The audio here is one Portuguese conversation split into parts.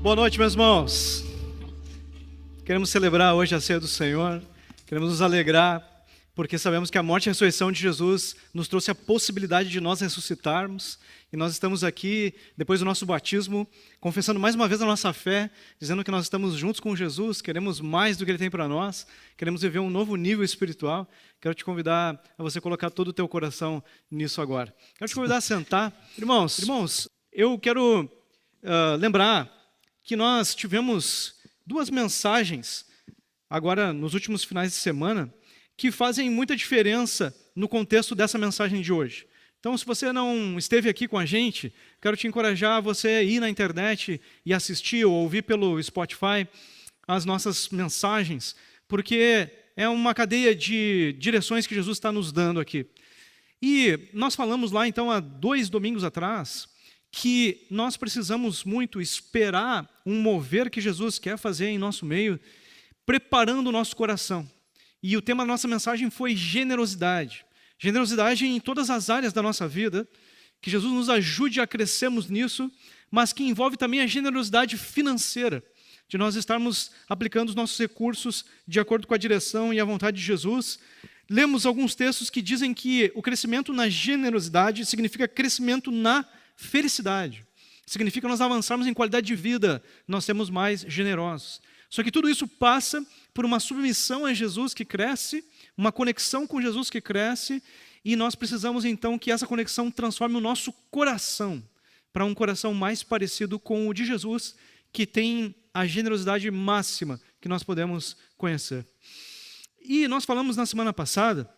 Boa noite, meus irmãos. Queremos celebrar hoje a ceia do Senhor, queremos nos alegrar, porque sabemos que a morte e a ressurreição de Jesus nos trouxe a possibilidade de nós ressuscitarmos, e nós estamos aqui, depois do nosso batismo, confessando mais uma vez a nossa fé, dizendo que nós estamos juntos com Jesus, queremos mais do que Ele tem para nós, queremos viver um novo nível espiritual. Quero te convidar a você colocar todo o teu coração nisso agora. Quero te convidar a sentar. Irmãos, eu quero lembrar que nós tivemos duas mensagens, agora nos últimos finais de semana, que fazem muita diferença no contexto dessa mensagem de hoje. Então, se você não esteve aqui com a gente, quero te encorajar a você ir na internet e assistir ou ouvir pelo Spotify as nossas mensagens, porque é uma cadeia de direções que Jesus está nos dando aqui. E nós falamos lá, então, há 2 domingos atrás, que nós precisamos muito esperar um mover que Jesus quer fazer em nosso meio, preparando o nosso coração. E o tema da nossa mensagem foi generosidade. Generosidade em todas as áreas da nossa vida, que Jesus nos ajude a crescermos nisso, mas que envolve também a generosidade financeira, de nós estarmos aplicando os nossos recursos de acordo com a direção e a vontade de Jesus. Lemos alguns textos que dizem que o crescimento na generosidade significa crescimento na felicidade. Significa nós avançarmos em qualidade de vida, nós sermos mais generosos. Só que tudo isso passa por uma submissão a Jesus que cresce, uma conexão com Jesus que cresce, e nós precisamos então que essa conexão transforme o nosso coração para um coração mais parecido com o de Jesus, que tem a generosidade máxima que nós podemos conhecer. E nós falamos na semana passada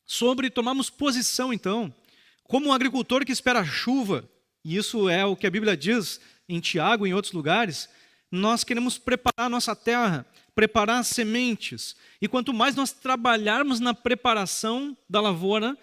sobre tomarmos posição então, como um agricultor que espera a chuva, e isso é o que a Bíblia diz em Tiago e em outros lugares, nós queremos preparar a nossa terra, preparar as sementes. E quanto mais nós trabalharmos na preparação da lavoura,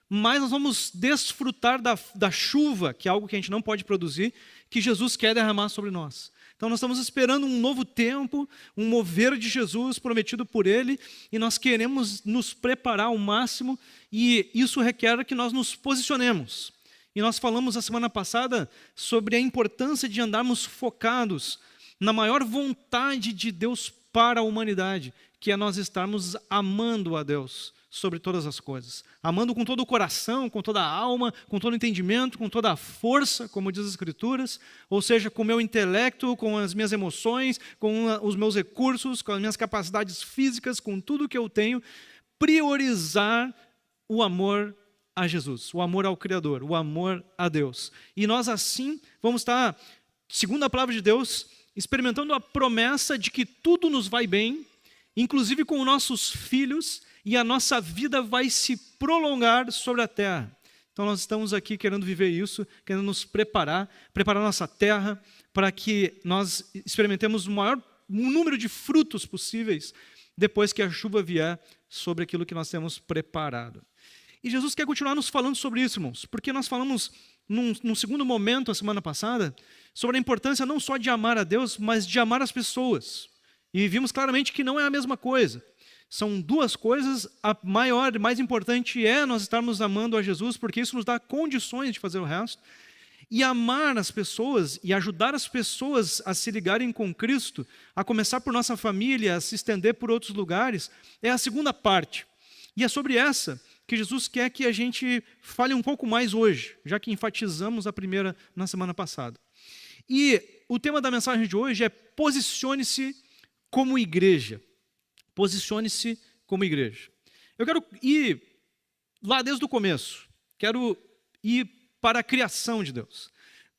mais nós vamos desfrutar da chuva, que é algo que a gente não pode produzir, que Jesus quer derramar sobre nós. Então nós estamos esperando um novo tempo, um mover de Jesus prometido por Ele, e nós queremos nos preparar ao máximo, e isso requer que nós nos posicionemos. E nós falamos a semana passada sobre a importância de andarmos focados na maior vontade de Deus para a humanidade, que é nós estarmos amando a Deus sobre todas as coisas. Amando com todo o coração, com toda a alma, com todo o entendimento, com toda a força, como diz as Escrituras, ou seja, com o meu intelecto, com as minhas emoções, com os meus recursos, com as minhas capacidades físicas, com tudo que eu tenho, priorizar o amor a Jesus, o amor ao Criador, o amor a Deus. E nós assim vamos estar, segundo a palavra de Deus, experimentando a promessa de que tudo nos vai bem, inclusive com os nossos filhos, e a nossa vida vai se prolongar sobre a terra. Então nós estamos aqui querendo viver isso, querendo nos preparar nossa terra, para que nós experimentemos o maior número de frutos possíveis, depois que a chuva vier sobre aquilo que nós temos preparado. E Jesus quer continuar nos falando sobre isso, irmãos, porque nós falamos num segundo momento, a semana passada, sobre a importância não só de amar a Deus, mas de amar as pessoas. E vimos claramente que não é a mesma coisa. São duas coisas, a maior e mais importante é nós estarmos amando a Jesus, porque isso nos dá condições de fazer o resto. E amar as pessoas e ajudar as pessoas a se ligarem com Cristo, a começar por nossa família, a se estender por outros lugares, é a segunda parte. E é sobre essa que Jesus quer que a gente fale um pouco mais hoje, já que enfatizamos a primeira na semana passada. E o tema da mensagem de hoje é posicione-se como igreja. Posicione-se como igreja. Eu quero ir lá desde o começo. Quero ir para a criação de Deus.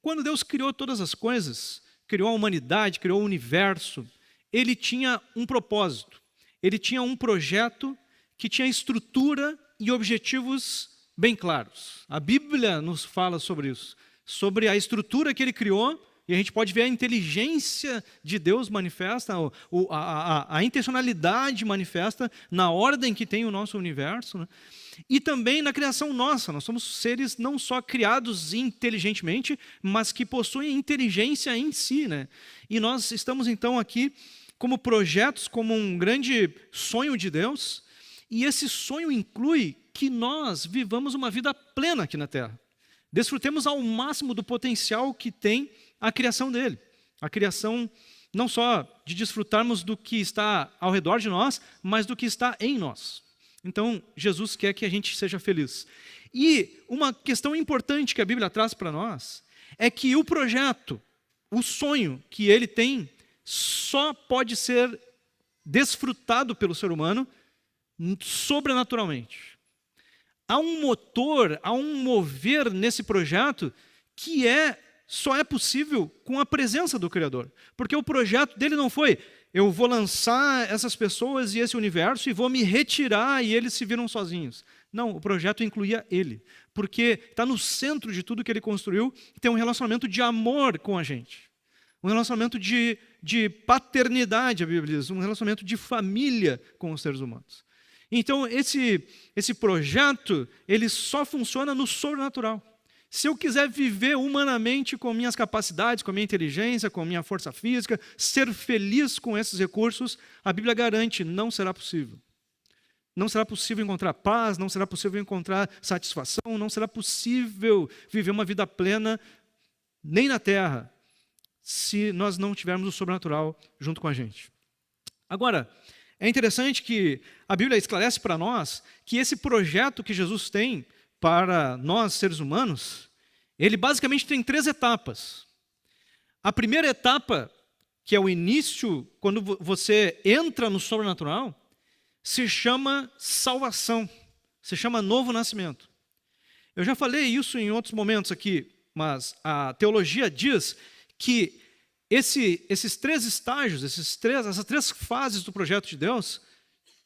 Quando Deus criou todas as coisas, criou a humanidade, criou o universo, Ele tinha um propósito. Ele tinha um projeto que tinha estrutura e objetivos bem claros. A Bíblia nos fala sobre isso, sobre a estrutura que Ele criou, e a gente pode ver a inteligência de Deus manifesta, a intencionalidade manifesta na ordem que tem o nosso universo, né? E também na criação nossa. Nós somos seres não só criados inteligentemente, mas que possuem inteligência em si, né? E nós estamos então aqui como projetos, como um grande sonho de Deus, e esse sonho inclui que nós vivamos uma vida plena aqui na Terra. Desfrutemos ao máximo do potencial que tem a criação dele. A criação não só de desfrutarmos do que está ao redor de nós, mas do que está em nós. Então, Jesus quer que a gente seja feliz. E uma questão importante que a Bíblia traz para nós é que o projeto, o sonho que ele tem, só pode ser desfrutado pelo ser humano sobrenaturalmente. Há um motor, há um mover nesse projeto que só é possível com a presença do Criador. Porque o projeto dele não foi, eu vou lançar essas pessoas e esse universo e vou me retirar e eles se viram sozinhos. Não, o projeto incluía ele. Porque está no centro de tudo que ele construiu, tem um relacionamento de amor com a gente. Um relacionamento de paternidade, a Bíblia diz, um relacionamento de família com os seres humanos. Então, esse projeto, ele só funciona no sobrenatural. Se eu quiser viver humanamente com minhas capacidades, com a minha inteligência, com a minha força física, ser feliz com esses recursos, a Bíblia garante, não será possível. Não será possível encontrar paz, não será possível encontrar satisfação, não será possível viver uma vida plena, nem na terra, se nós não tivermos o sobrenatural junto com a gente. Agora, é interessante que a Bíblia esclarece para nós que esse projeto que Jesus tem para nós, seres humanos, ele basicamente tem 3 etapas. A primeira etapa, que é o início, quando você entra no sobrenatural, se chama salvação, se chama novo nascimento. Eu já falei isso em outros momentos aqui, mas a teologia diz que esses 3 estágios, essas 3 fases do projeto de Deus,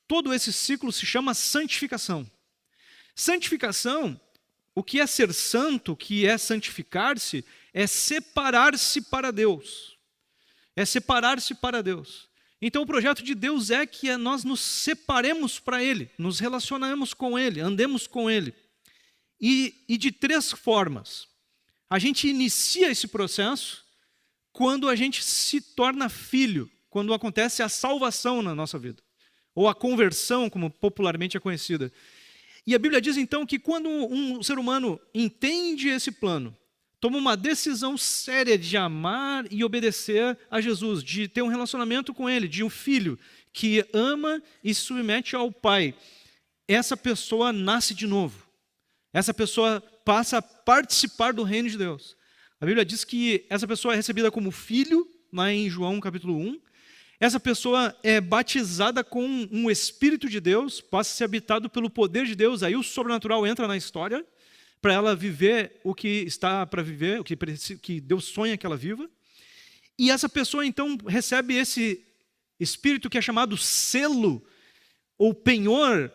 todo esse ciclo se chama santificação. Santificação, o que é ser santo, o que é santificar-se, é separar-se para Deus. É separar-se para Deus. Então o projeto de Deus é que nós nos separemos para Ele, nos relacionemos com Ele, andemos com Ele. E de 3 formas. A gente inicia esse processo quando a gente se torna filho, quando acontece a salvação na nossa vida, ou a conversão, como popularmente é conhecida. E a Bíblia diz então que quando um ser humano entende esse plano, toma uma decisão séria de amar e obedecer a Jesus, de ter um relacionamento com Ele, de um filho que ama e se submete ao Pai, essa pessoa nasce de novo. Essa pessoa passa a participar do reino de Deus. A Bíblia diz que essa pessoa é recebida como filho, lá em João capítulo 1. Essa pessoa é batizada com um Espírito de Deus, passa a ser habitado pelo poder de Deus, aí o sobrenatural entra na história, para ela viver o que está para viver, o que Deus sonha que ela viva. E essa pessoa então recebe esse Espírito que é chamado selo, ou penhor,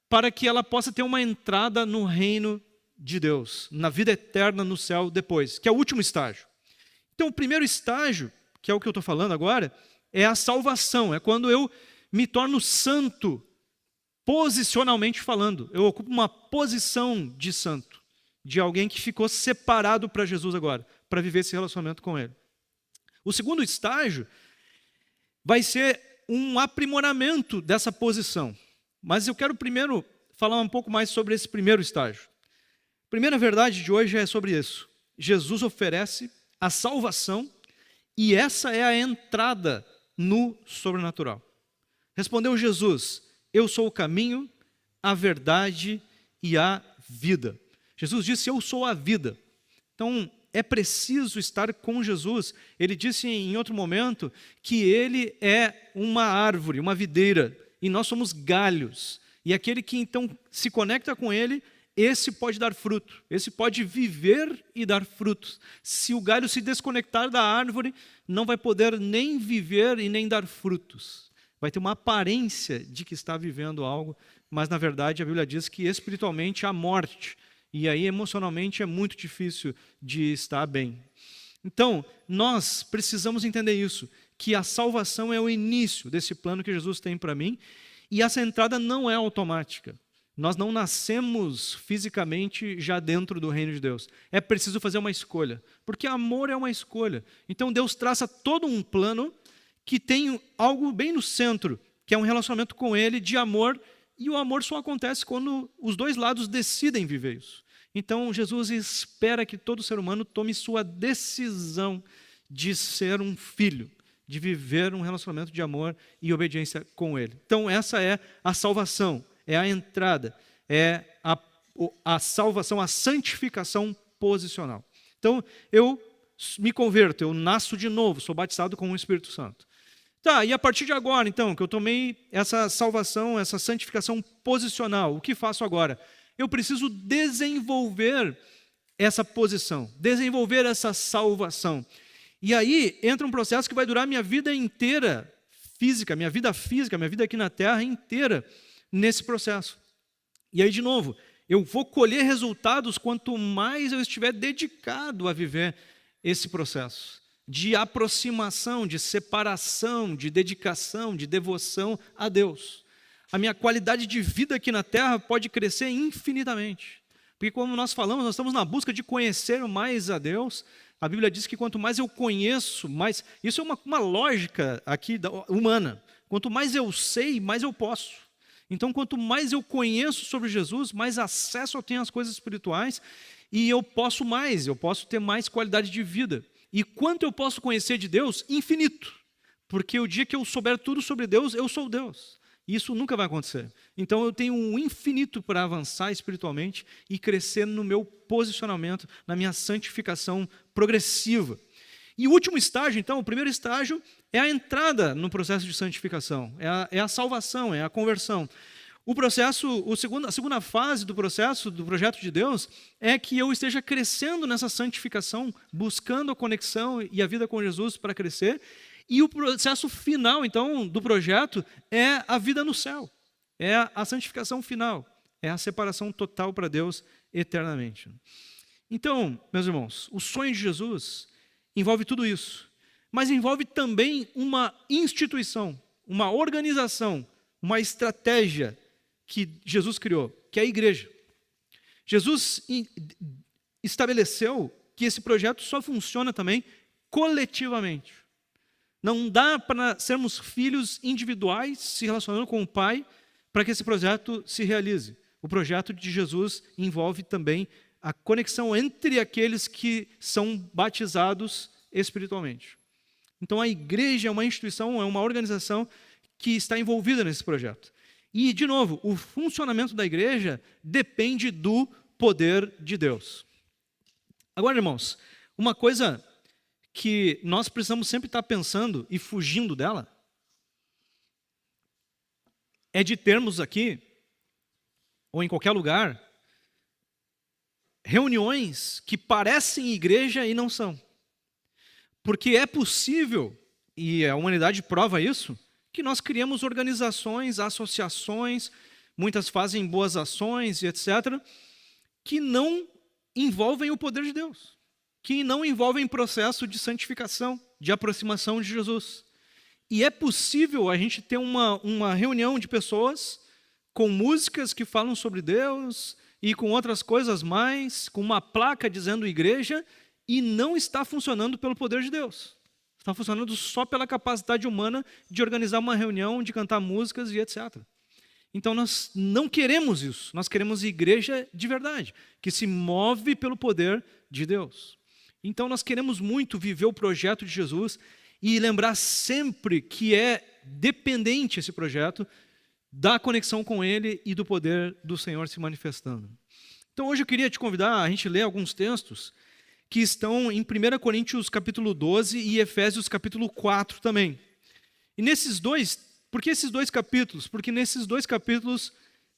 para que ela possa ter uma entrada no reino de Deus, na vida eterna no céu depois, que é o último estágio. Então o primeiro estágio, que é o que eu estou falando agora, é a salvação, é quando eu me torno santo, posicionalmente falando. Eu ocupo uma posição de santo, de alguém que ficou separado para Jesus agora, para viver esse relacionamento com Ele. O segundo estágio vai ser um aprimoramento dessa posição. Mas eu quero primeiro falar um pouco mais sobre esse primeiro estágio. A primeira verdade de hoje é sobre isso. Jesus oferece a salvação e essa é a entrada no sobrenatural. Respondeu Jesus, eu sou o caminho, a verdade e a vida. Jesus disse, eu sou a vida. Então, é preciso estar com Jesus. Ele disse em outro momento que Ele é uma árvore, uma videira, e nós somos galhos. E aquele que então se conecta com Ele, esse pode dar fruto, esse pode viver e dar frutos. Se o galho se desconectar da árvore, não vai poder nem viver e nem dar frutos. Vai ter uma aparência de que está vivendo algo, mas na verdade a Bíblia diz que espiritualmente há morte. E aí emocionalmente é muito difícil de estar bem. Então, nós precisamos entender isso, que a salvação é o início desse plano que Jesus tem para mim, e essa entrada não é automática. Nós não nascemos fisicamente já dentro do reino de Deus. É preciso fazer uma escolha, porque amor é uma escolha. Então Deus traça todo um plano que tem algo bem no centro, que é um relacionamento com Ele de amor, e o amor só acontece quando os dois lados decidem viver isso. Então Jesus espera que todo ser humano tome sua decisão de ser um filho, de viver um relacionamento de amor e obediência com Ele. Então essa é a salvação, é a entrada, é a salvação, a santificação posicional. Então eu me converto, eu nasço de novo, sou batizado com o Espírito Santo. Tá, e a partir de agora, então, que eu tomei essa salvação, essa santificação posicional, o que faço agora? Eu preciso desenvolver essa posição, desenvolver essa salvação. E aí entra um processo que vai durar minha vida inteira, minha vida aqui na terra inteira, nesse processo. E aí, de novo, eu vou colher resultados quanto mais eu estiver dedicado a viver esse processo de aproximação, de separação, de dedicação, de devoção a Deus. A minha qualidade de vida aqui na terra pode crescer infinitamente. Porque como nós falamos, nós estamos na busca de conhecer mais a Deus. A Bíblia diz que quanto mais eu conheço, mais... Isso é uma lógica aqui humana. Quanto mais eu sei, mais eu posso. Então, quanto mais eu conheço sobre Jesus, mais acesso eu tenho às coisas espirituais e eu posso ter mais qualidade de vida. E quanto eu posso conhecer de Deus? Infinito. Porque o dia que eu souber tudo sobre Deus, eu sou Deus. E isso nunca vai acontecer. Então eu tenho um infinito para avançar espiritualmente e crescer no meu posicionamento, na minha santificação progressiva. E o último estágio, então, o primeiro estágio é a entrada no processo de santificação, é a salvação, é a conversão. O processo, a segunda fase do processo, do projeto de Deus, é que eu esteja crescendo nessa santificação, buscando a conexão e a vida com Jesus para crescer. E o processo final, então, do projeto é a vida no céu. É a santificação final. É a separação total para Deus eternamente. Então, meus irmãos, o sonho de Jesus envolve tudo isso. Mas envolve também uma instituição, uma organização, uma estratégia que Jesus criou, que é a igreja. Jesus estabeleceu que esse projeto só funciona também coletivamente. Não dá para sermos filhos individuais se relacionando com o Pai para que esse projeto se realize. O projeto de Jesus envolve também a conexão entre aqueles que são batizados espiritualmente. Então a igreja é uma instituição, é uma organização que está envolvida nesse projeto. E, de novo, o funcionamento da igreja depende do poder de Deus. Agora, irmãos, uma coisa que nós precisamos sempre estar pensando e fugindo dela é de termos aqui, ou em qualquer lugar, reuniões que parecem igreja e não são. Porque é possível, e a humanidade prova isso, que nós criamos organizações, associações, muitas fazem boas ações e etc., que não envolvem o poder de Deus, que não envolvem processo de santificação, de aproximação de Jesus. E é possível a gente ter uma reunião de pessoas com músicas que falam sobre Deus e com outras coisas mais, com uma placa dizendo igreja, e não está funcionando pelo poder de Deus. Está funcionando só pela capacidade humana de organizar uma reunião, de cantar músicas e etc. Então nós não queremos isso. Nós queremos igreja de verdade, que se move pelo poder de Deus. Então nós queremos muito viver o projeto de Jesus e lembrar sempre que é dependente esse projeto da conexão com Ele e do poder do Senhor se manifestando. Então hoje eu queria te convidar a gente ler alguns textos que estão em 1 Coríntios capítulo 12 e Efésios capítulo 4 também. E nesses dois, por que esses dois capítulos? Porque nesses dois capítulos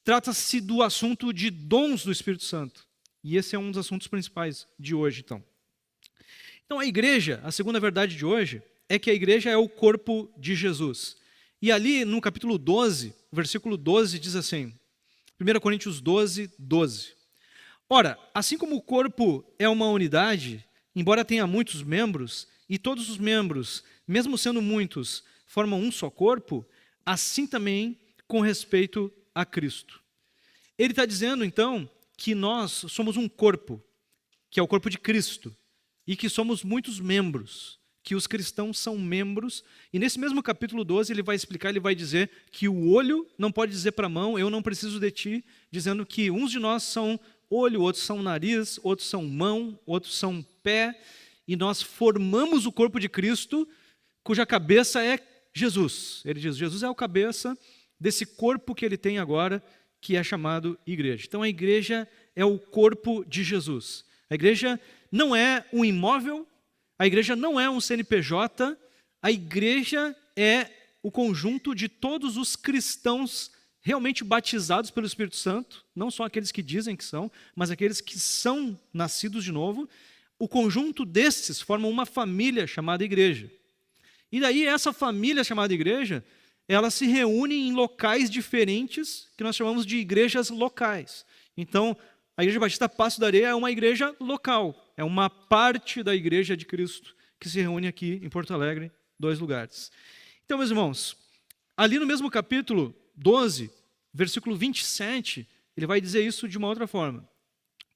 trata-se do assunto de dons do Espírito Santo. E esse é um dos assuntos principais de hoje, então. Então a igreja, a segunda verdade de hoje, é que a igreja é o corpo de Jesus. E ali no capítulo 12, versículo 12 diz assim, 1 Coríntios 12, 12. Ora, assim como o corpo é uma unidade, embora tenha muitos membros, e todos os membros, mesmo sendo muitos, formam um só corpo, assim também com respeito a Cristo. Ele está dizendo, então, que nós somos um corpo, que é o corpo de Cristo, e que somos muitos membros, que os cristãos são membros, e nesse mesmo capítulo 12 ele vai explicar, ele vai dizer que o olho não pode dizer para a mão, eu não preciso de ti, dizendo que uns de nós são olho, outros são nariz, outros são mão, outros são pé, e nós formamos o corpo de Cristo, cuja cabeça é Jesus. Ele diz, Jesus é o cabeça desse corpo que ele tem agora, que é chamado igreja. Então a igreja é o corpo de Jesus. A igreja não é um imóvel, a igreja não é um CNPJ, a igreja é o conjunto de todos os cristãos realmente batizados pelo Espírito Santo, não só aqueles que dizem que são, mas aqueles que são nascidos de novo. O conjunto desses forma uma família chamada igreja. E daí essa família chamada igreja, ela se reúne em locais diferentes, que nós chamamos de igrejas locais. Então, a Igreja Batista Passo da Areia é uma igreja local, é uma parte da Igreja de Cristo, que se reúne aqui em Porto Alegre, 2 lugares. Então, meus irmãos, ali no mesmo capítulo 12, versículo 27, ele vai dizer isso de uma outra forma.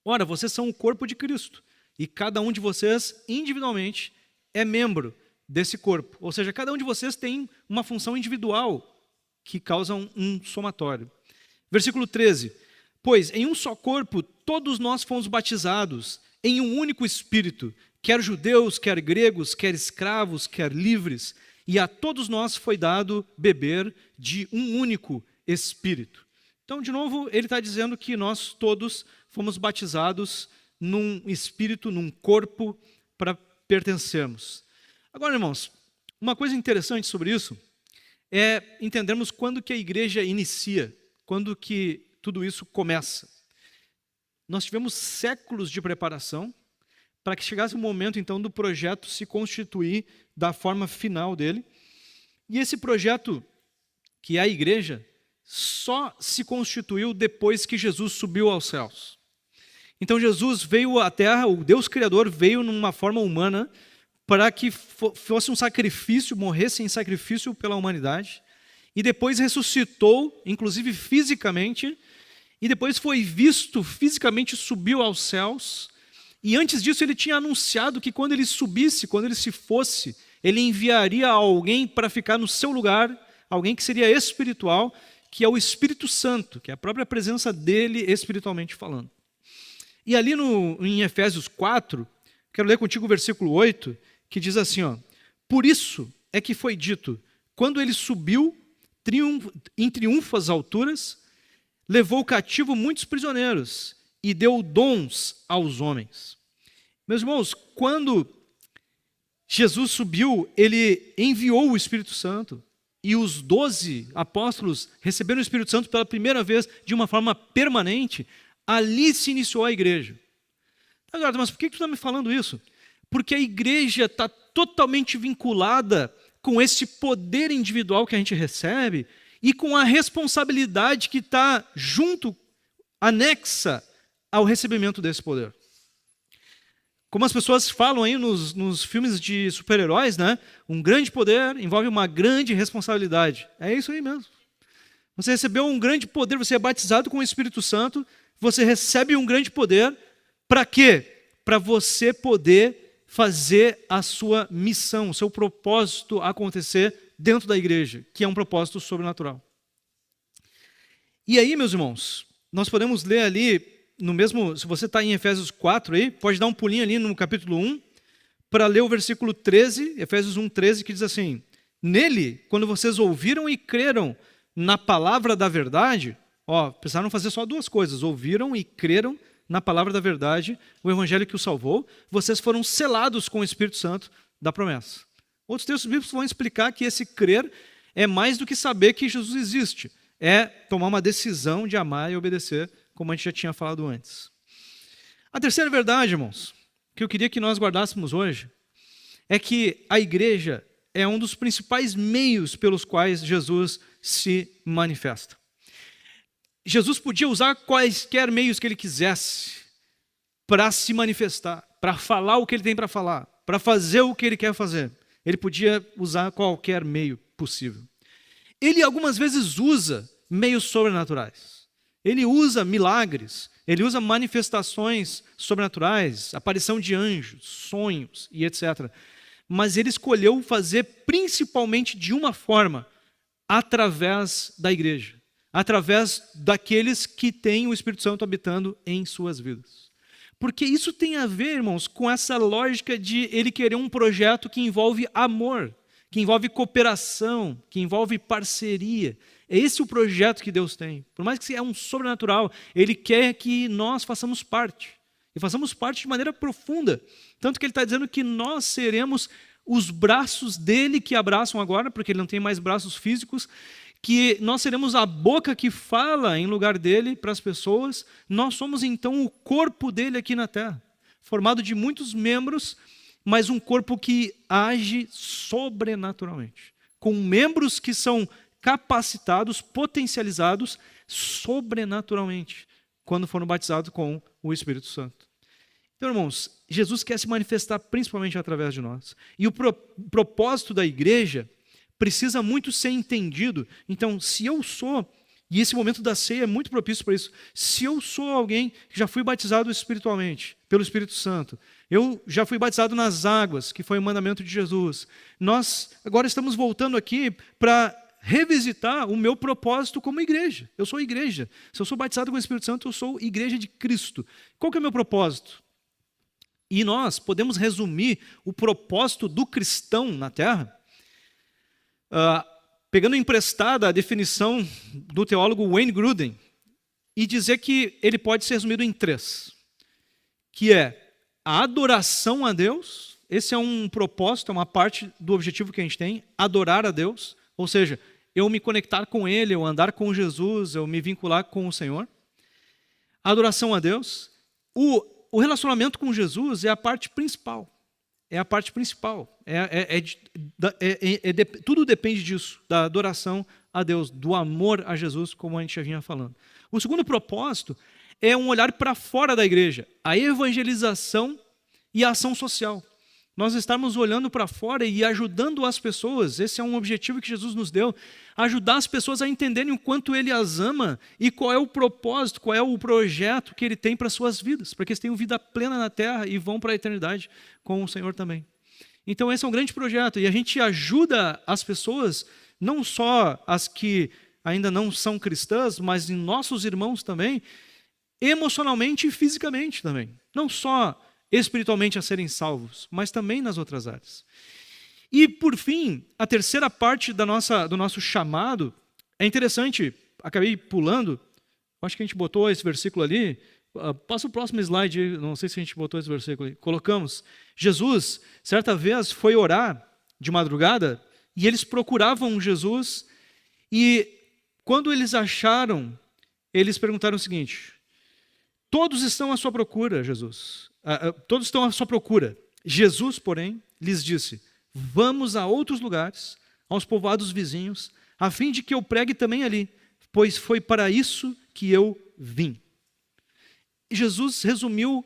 Ora, vocês são o corpo de Cristo, e cada um de vocês, individualmente, é membro desse corpo. Ou seja, cada um de vocês tem uma função individual que causa um somatório. Versículo 13. Pois em um só corpo todos nós fomos batizados, em um único Espírito, quer judeus, quer gregos, quer escravos, quer livres, e a todos nós foi dado beber de um único Espírito. Então, de novo, ele está dizendo que nós todos fomos batizados num Espírito, num corpo, para pertencermos. Agora, irmãos, uma coisa interessante sobre isso é entendermos quando que a igreja inicia, quando que tudo isso começa. Nós tivemos séculos de preparação para que chegasse o momento, então, do projeto se constituir da forma final dele. E esse projeto, que é a igreja, só se constituiu depois que Jesus subiu aos céus. Então, Jesus veio à Terra, o Deus Criador veio numa forma humana para que fosse um sacrifício, morresse em sacrifício pela humanidade, e depois ressuscitou, inclusive fisicamente, e depois foi visto fisicamente, subiu aos céus, e antes disso ele tinha anunciado que quando ele subisse, quando ele se fosse, ele enviaria alguém para ficar no seu lugar, alguém que seria espiritual, que é o Espírito Santo, que é a própria presença dele espiritualmente falando. E ali em Efésios 4, quero ler contigo o versículo 8, que diz assim, ó, por isso é que foi dito, quando ele subiu em triunfo às alturas, levou cativo muitos prisioneiros e deu dons aos homens. Meus irmãos, quando Jesus subiu, ele enviou o Espírito Santo e os 12 apóstolos receberam o Espírito Santo pela primeira vez de uma forma permanente. Ali se iniciou a igreja. Agora, mas por que tu está me falando isso? Porque a igreja está totalmente vinculada com esse poder individual que a gente recebe e com a responsabilidade que está junto, anexa ao recebimento desse poder. Como as pessoas falam aí nos filmes de super-heróis, né? Um grande poder envolve uma grande responsabilidade. É isso aí mesmo. Você recebeu um grande poder, você é batizado com o Espírito Santo, você recebe um grande poder, para quê? Para você poder fazer a sua missão, o seu propósito acontecer dentro da igreja, que é um propósito sobrenatural. E aí, meus irmãos, nós podemos ler ali, no mesmo, se você está em Efésios 4, aí, pode dar um pulinho ali no capítulo 1, para ler o versículo 13, Efésios 1, 13, que diz assim, nele, quando vocês ouviram e creram na palavra da verdade, precisaram fazer só 2 coisas, ouviram e creram na palavra da verdade, o evangelho que o salvou, vocês foram selados com o Espírito Santo da promessa. Outros textos bíblicos vão explicar que esse crer é mais do que saber que Jesus existe, é tomar uma decisão de amar e obedecer, como a gente já tinha falado antes. A terceira verdade, irmãos, que eu queria que nós guardássemos hoje, é que a igreja é um dos principais meios pelos quais Jesus se manifesta. Jesus podia usar quaisquer meios que ele quisesse para se manifestar, para falar o que ele tem para falar, para fazer o que ele quer fazer. Ele podia usar qualquer meio possível. Ele algumas vezes usa meios sobrenaturais. Ele usa milagres, ele usa manifestações sobrenaturais, aparição de anjos, sonhos e etc. Mas ele escolheu fazer principalmente de uma forma, através da igreja. Através daqueles que têm o Espírito Santo habitando em suas vidas. Porque isso tem a ver, irmãos, com essa lógica de ele querer um projeto que envolve amor, que envolve cooperação, que envolve parceria. É esse o projeto que Deus tem. Por mais que é um sobrenatural, ele quer que nós façamos parte. E façamos parte de maneira profunda. Tanto que ele está dizendo que nós seremos os braços dele que abraçam agora, porque ele não tem mais braços físicos, que nós seremos a boca que fala em lugar dele para as pessoas. Nós somos então o corpo dele aqui na terra, formado de muitos membros, mas um corpo que age sobrenaturalmente, com membros que são capacitados, potencializados sobrenaturalmente, quando foram batizados com o Espírito Santo. Então, irmãos, Jesus quer se manifestar principalmente através de nós. E o propósito da igreja precisa muito ser entendido. Então, se eu sou, e esse momento da ceia é muito propício para isso, se eu sou alguém que já fui batizado espiritualmente, pelo Espírito Santo, eu já fui batizado nas águas, que foi o mandamento de Jesus, nós agora estamos voltando aqui para revisitar o meu propósito como igreja. Eu sou igreja. Se eu sou batizado com o Espírito Santo, eu sou igreja de Cristo. Qual que é o meu propósito? E nós podemos resumir o propósito do cristão na Terra, pegando emprestada a definição do teólogo Wayne Grudem, e dizer que ele pode ser resumido em 3, que é a adoração a Deus. Esse é um propósito, é uma parte do objetivo que a gente tem, adorar a Deus, ou seja, eu me conectar com Ele, eu andar com Jesus, eu me vincular com o Senhor. A adoração a Deus. O relacionamento com Jesus é a parte principal. É a parte principal. Tudo depende disso, da adoração a Deus, do amor a Jesus, como a gente já vinha falando. O segundo propósito é um olhar para fora da igreja, a evangelização e a ação social. Nós estamos olhando para fora e ajudando as pessoas. Esse é um objetivo que Jesus nos deu, ajudar as pessoas a entenderem o quanto Ele as ama e qual é o propósito, qual é o projeto que Ele tem para as suas vidas, para que eles tenham vida plena na terra e vão para a eternidade com o Senhor também. Então esse é um grande projeto e a gente ajuda as pessoas, não só as que ainda não são cristãs, mas em nossos irmãos também, emocionalmente e fisicamente também. Não só espiritualmente a serem salvos, mas também nas outras áreas. E, por fim, a terceira parte do nosso chamado, é interessante, acabei pulando, acho que a gente botou esse versículo ali, passa o próximo slide, não sei se a gente botou esse versículo ali, colocamos, Jesus, certa vez, foi orar de madrugada, e eles procuravam Jesus, e quando eles acharam, eles perguntaram o seguinte: todos estão à sua procura, Jesus. Todos estão à sua procura. Jesus, porém, lhes disse: vamos a outros lugares, aos povoados vizinhos, a fim de que eu pregue também ali, pois foi para isso que eu vim. E Jesus resumiu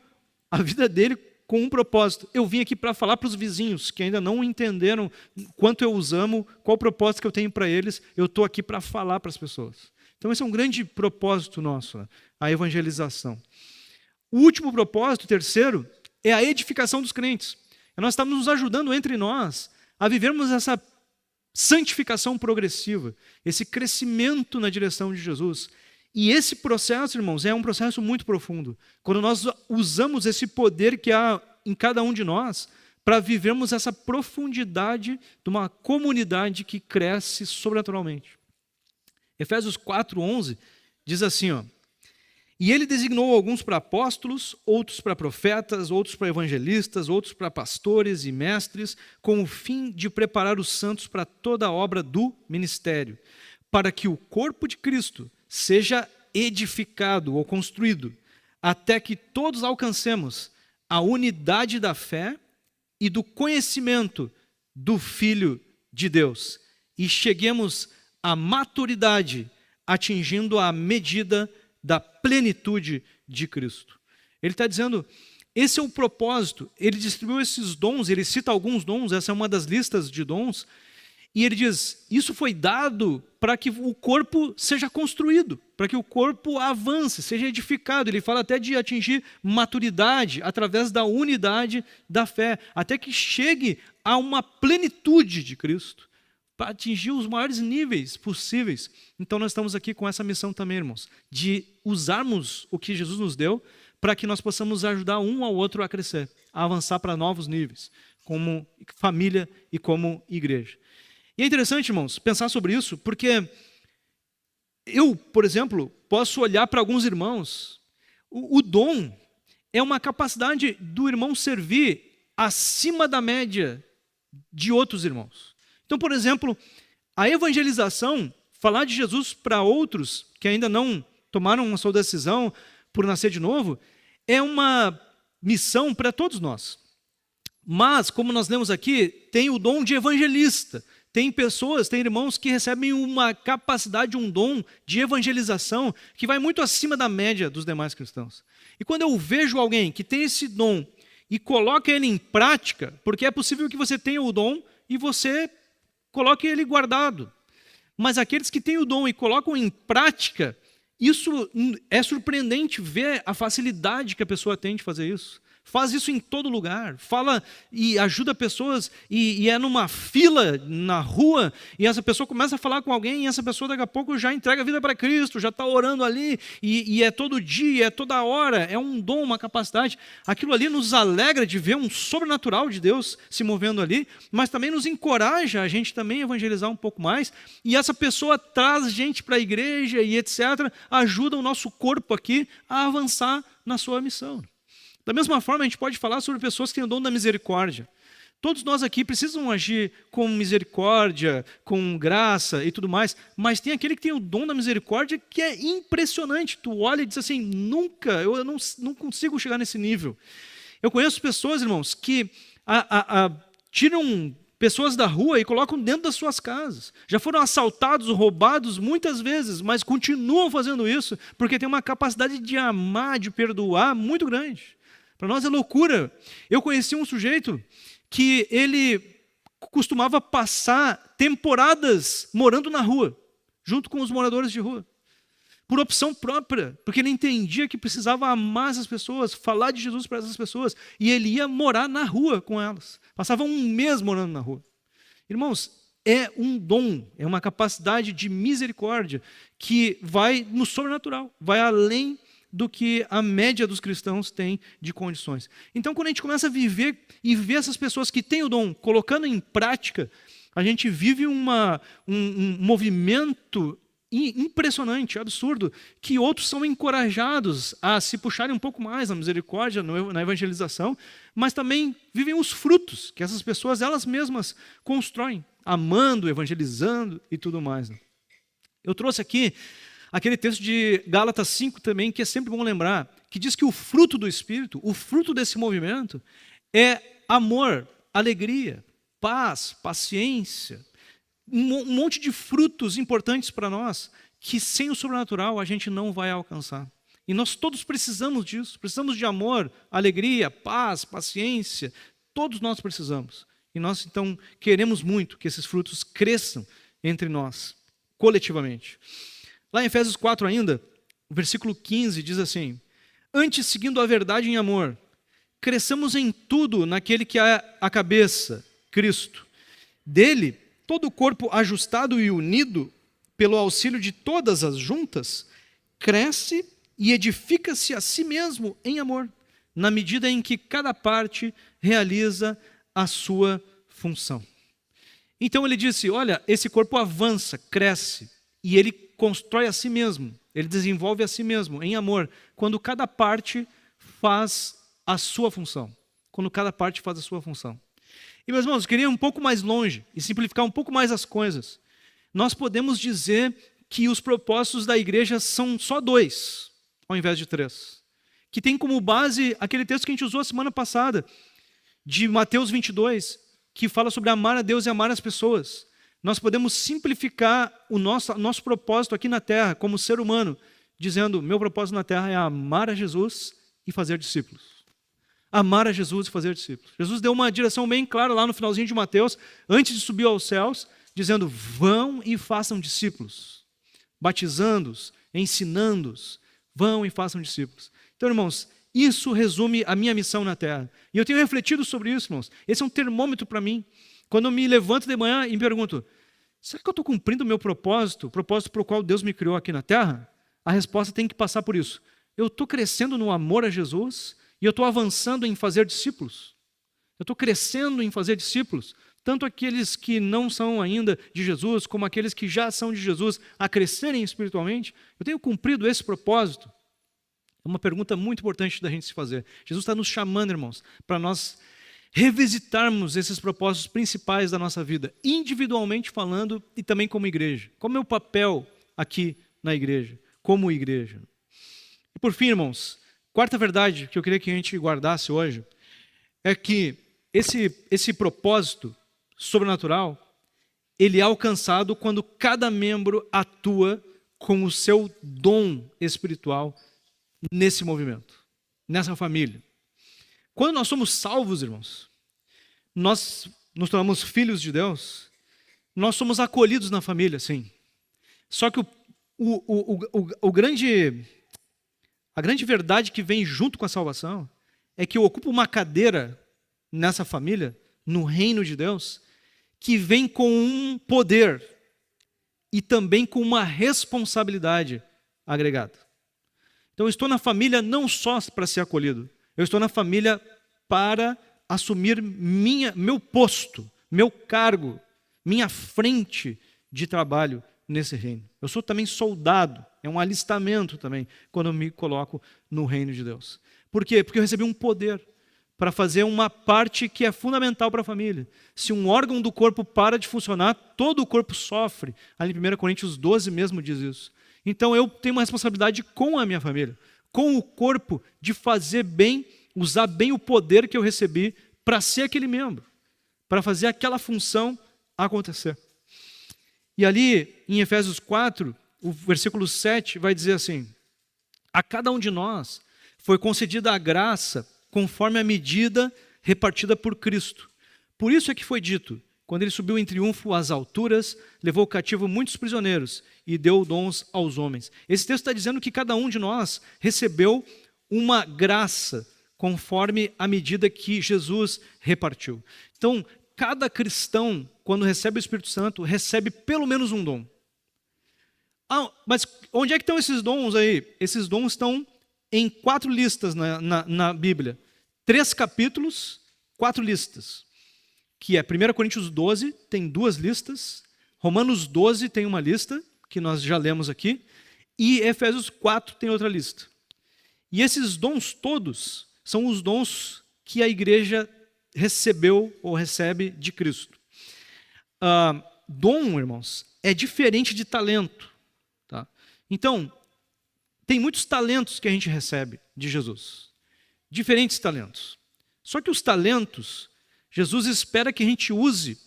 a vida dele com um propósito. Eu vim aqui para falar para os vizinhos que ainda não entenderam quanto eu os amo, qual o propósito que eu tenho para eles, eu estou aqui para falar para as pessoas. Então esse é um grande propósito nosso, a evangelização. O último propósito, o terceiro, é a edificação dos crentes. Nós estamos nos ajudando entre nós a vivermos essa santificação progressiva, esse crescimento na direção de Jesus. E esse processo, irmãos, é um processo muito profundo. Quando nós usamos esse poder que há em cada um de nós para vivermos essa profundidade de uma comunidade que cresce sobrenaturalmente. Efésios 4:11 diz assim, e ele designou alguns para apóstolos, outros para profetas, outros para evangelistas, outros para pastores e mestres, com o fim de preparar os santos para toda a obra do ministério, para que o corpo de Cristo seja edificado ou construído, até que todos alcancemos a unidade da fé e do conhecimento do Filho de Deus, e cheguemos à maturidade, atingindo a medida da plenitude de Cristo. Ele está dizendo, esse é o propósito. Ele distribuiu esses dons, ele cita alguns dons, essa é uma das listas de dons, e ele diz, isso foi dado para que o corpo seja construído, para que o corpo avance, seja edificado. Ele fala até de atingir maturidade através da unidade da fé, até que chegue a uma plenitude de Cristo, para atingir os maiores níveis possíveis. Então nós estamos aqui com essa missão também, irmãos, de usarmos o que Jesus nos deu para que nós possamos ajudar um ao outro a crescer, a avançar para novos níveis, como família e como igreja. E é interessante, irmãos, pensar sobre isso, porque eu, por exemplo, posso olhar para alguns irmãos. O dom é uma capacidade do irmão servir acima da média de outros irmãos. Então, por exemplo, a evangelização, falar de Jesus para outros que ainda não tomaram a sua decisão por nascer de novo, é uma missão para todos nós. Mas, como nós lemos aqui, tem o dom de evangelista. Tem pessoas, tem irmãos que recebem uma capacidade, um dom de evangelização que vai muito acima da média dos demais cristãos. E quando eu vejo alguém que tem esse dom e coloca ele em prática, porque é possível que você tenha o dom e você coloque ele guardado. Mas aqueles que têm o dom e colocam em prática, isso é surpreendente ver a facilidade que a pessoa tem de fazer isso. Faz isso em todo lugar, fala e ajuda pessoas, e é numa fila na rua, e essa pessoa começa a falar com alguém, e essa pessoa daqui a pouco já entrega a vida para Cristo, já está orando ali, e é todo dia, é toda hora, é um dom, uma capacidade. Aquilo ali nos alegra de ver um sobrenatural de Deus se movendo ali, mas também nos encoraja a gente também evangelizar um pouco mais, e essa pessoa traz gente para a igreja e etc., ajuda o nosso corpo aqui a avançar na sua missão. Da mesma forma, a gente pode falar sobre pessoas que têm o dom da misericórdia. Todos nós aqui precisam agir com misericórdia, com graça e tudo mais, mas tem aquele que tem o dom da misericórdia que é impressionante. Tu olha e diz assim, eu não consigo chegar nesse nível. Eu conheço pessoas, irmãos, que tiram pessoas da rua e colocam dentro das suas casas. Já foram assaltados, roubados muitas vezes, mas continuam fazendo isso porque tem uma capacidade de amar, de perdoar muito grande. Para nós é loucura. Eu conheci um sujeito que ele costumava passar temporadas morando na rua, junto com os moradores de rua, por opção própria, porque ele entendia que precisava amar essas pessoas, falar de Jesus para essas pessoas, e ele ia morar na rua com elas. Passava um mês morando na rua. Irmãos, é um dom, é uma capacidade de misericórdia que vai no sobrenatural, vai além do que a média dos cristãos tem de condições. Então, quando a gente começa a viver e ver essas pessoas que têm o dom, colocando em prática, a gente vive um movimento impressionante, absurdo, que outros são encorajados a se puxarem um pouco mais na misericórdia, na evangelização, mas também vivem os frutos que essas pessoas, elas mesmas, constroem, amando, evangelizando e tudo mais. Eu trouxe aqui aquele texto de Gálatas 5 também, que é sempre bom lembrar, que diz que o fruto do Espírito, o fruto desse movimento, é amor, alegria, paz, paciência, um monte de frutos importantes para nós, que sem o sobrenatural a gente não vai alcançar. E nós todos precisamos disso, precisamos de amor, alegria, paz, paciência, todos nós precisamos. E nós então queremos muito que esses frutos cresçam entre nós, coletivamente. Lá em Efésios 4 ainda, o versículo 15 diz assim, antes, seguindo a verdade em amor, cresçamos em tudo naquele que é a cabeça, Cristo. Dele, todo o corpo ajustado e unido, pelo auxílio de todas as juntas, cresce e edifica-se a si mesmo em amor, na medida em que cada parte realiza a sua função. Então ele disse, olha, esse corpo avança, cresce, e ele constrói a si mesmo, ele desenvolve a si mesmo em amor, quando cada parte faz a sua função. Quando cada parte faz a sua função. E, meus irmãos, eu queria ir um pouco mais longe e simplificar um pouco mais as coisas. Nós podemos dizer que os propósitos da igreja são só 2, ao invés de 3. Que tem como base aquele texto que a gente usou a semana passada, de Mateus 22, que fala sobre amar a Deus e amar as pessoas. Nós podemos simplificar o nosso propósito aqui na Terra, como ser humano, dizendo, meu propósito na Terra é amar a Jesus e fazer discípulos. Amar a Jesus e fazer discípulos. Jesus deu uma direção bem clara lá no finalzinho de Mateus, antes de subir aos céus, dizendo, vão e façam discípulos, batizando-os, ensinando-os, vão e façam discípulos. Então, irmãos, isso resume a minha missão na Terra. E eu tenho refletido sobre isso, irmãos. Esse é um termômetro para mim. Quando eu me levanto de manhã e me pergunto, será que eu estou cumprindo o meu propósito, o propósito para o qual Deus me criou aqui na Terra? A resposta tem que passar por isso. Eu estou crescendo no amor a Jesus e eu estou avançando em fazer discípulos. Eu estou crescendo em fazer discípulos, tanto aqueles que não são ainda de Jesus, como aqueles que já são de Jesus, a crescerem espiritualmente. Eu tenho cumprido esse propósito? É uma pergunta muito importante da gente se fazer. Jesus está nos chamando, irmãos, para nós revisitarmos esses propósitos principais da nossa vida, individualmente falando e também como igreja. Qual é o meu papel aqui na igreja, como igreja? E por fim, irmãos, quarta verdade que eu queria que a gente guardasse hoje é que esse propósito sobrenatural, ele é alcançado quando cada membro atua com o seu dom espiritual nesse movimento, nessa família. Quando nós somos salvos, irmãos, nós nos tornamos filhos de Deus, nós somos acolhidos na família, sim. Só que a grande verdade que vem junto com a salvação é que eu ocupo uma cadeira nessa família, no reino de Deus, que vem com um poder e também com uma responsabilidade agregada. Então eu estou na família não só para ser acolhido, eu estou na família para assumir meu posto, meu cargo, minha frente de trabalho nesse reino. Eu sou também soldado, é um alistamento também, quando eu me coloco no reino de Deus. Por quê? Porque eu recebi um poder para fazer uma parte que é fundamental para a família. Se um órgão do corpo para de funcionar, todo o corpo sofre. Ali em 1 Coríntios 12 mesmo diz isso. Então eu tenho uma responsabilidade com a minha família, com o corpo, de fazer bem, usar bem o poder que eu recebi para ser aquele membro, para fazer aquela função acontecer. E ali, em Efésios 4, o versículo 7 vai dizer assim: a cada um de nós foi concedida a graça conforme a medida repartida por Cristo. Por isso é que foi dito, quando ele subiu em triunfo às alturas, levou cativo muitos prisioneiros e deu dons aos homens. Esse texto está dizendo que cada um de nós recebeu uma graça conforme a medida que Jesus repartiu. Então, cada cristão, quando recebe o Espírito Santo, recebe pelo menos um dom. Mas onde é que estão esses dons aí? Esses dons estão em 4 listas na Bíblia. 3 capítulos, 4 listas. Que é 1 Coríntios 12, tem 2 listas. Romanos 12 tem uma lista, que nós já lemos aqui. E Efésios 4 tem outra lista. E esses dons todos são os dons que a igreja recebeu ou recebe de Cristo. Dom, irmãos, é diferente de talento. Tá? Então, tem muitos talentos que a gente recebe de Jesus. Diferentes talentos. Só que os talentos, Jesus espera que a gente use